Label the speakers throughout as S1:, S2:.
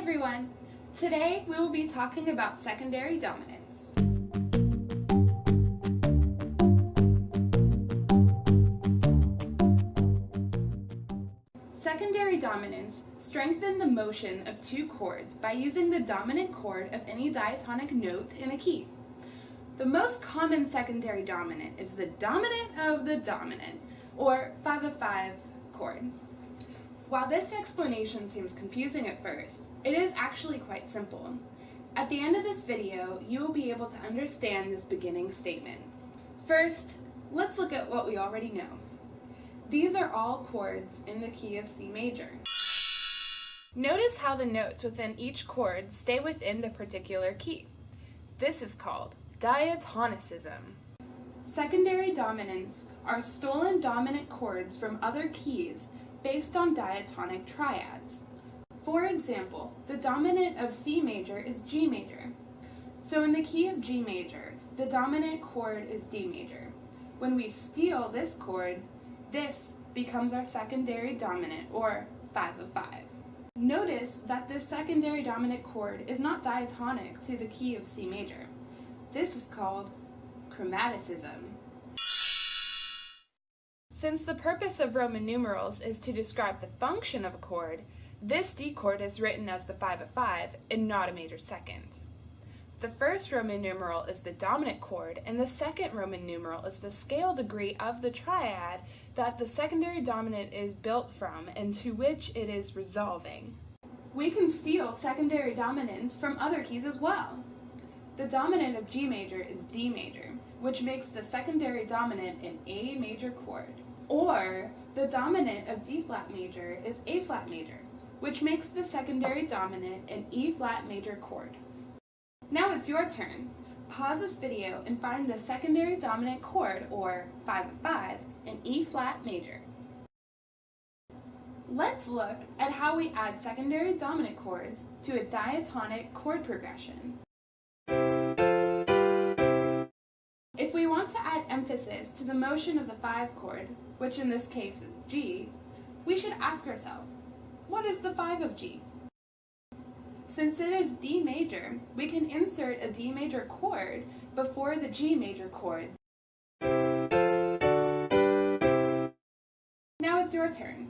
S1: everyone! Today we will be talking about secondary dominance. Secondary dominance strengthens the motion of two chords by using the dominant chord of any diatonic note in a key. The most common secondary dominant is the dominant of the dominant, or 5 of 5 chord. While this explanation seems confusing at first, it is actually quite simple. At the end of this video, you will be able to understand this beginning statement. First, let's look at what we already know. These are all chords in the key of C major. Notice how the notes within each chord stay within the particular key. This is called diatonicism. Secondary dominants are stolen dominant chords from other keys based on diatonic triads. For example, the dominant of C major is G major. So in the key of G major, the dominant chord is D major. When we steal this chord, this becomes our secondary dominant, or 5 of 5. Notice that this secondary dominant chord is not diatonic to the key of C major. This is called chromaticism. Since the purpose of Roman numerals is to describe the function of a chord, this D chord is written as the 5 of 5 and not a major second. The first Roman numeral is the dominant chord, and the second Roman numeral is the scale degree of the triad that the secondary dominant is built from and to which it is resolving. We can steal secondary dominants from other keys as well. The dominant of G major is D major, which makes the secondary dominant an A major chord. Or the dominant of D flat major is A flat major, which makes the secondary dominant an E flat major chord. Now it's your turn. Pause this video and find the secondary dominant chord, or 5 of 5, in E flat major. Let's look at how we add secondary dominant chords to a diatonic chord progression. If we want to add emphasis to the motion of the 5 chord, which in this case is G, we should ask ourselves, what is the 5 of G? Since it is D major, we can insert a D major chord before the G major chord. Now it's your turn.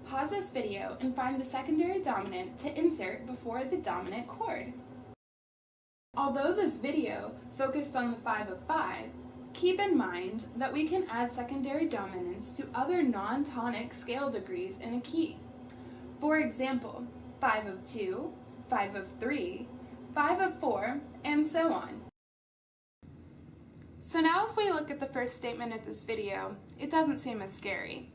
S1: Pause this video and find the secondary dominant to insert before the dominant chord. Although this video focused on the 5 of 5, keep in mind that we can add secondary dominants to other non-tonic scale degrees in a key. For example, 5 of 2, 5 of 3, 5 of 4, and so on. So now if we look at the first statement of this video, it doesn't seem as scary.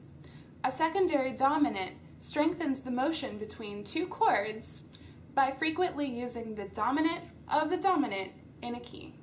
S1: A secondary dominant strengthens the motion between two chords by frequently using the dominant of the dominant in a key.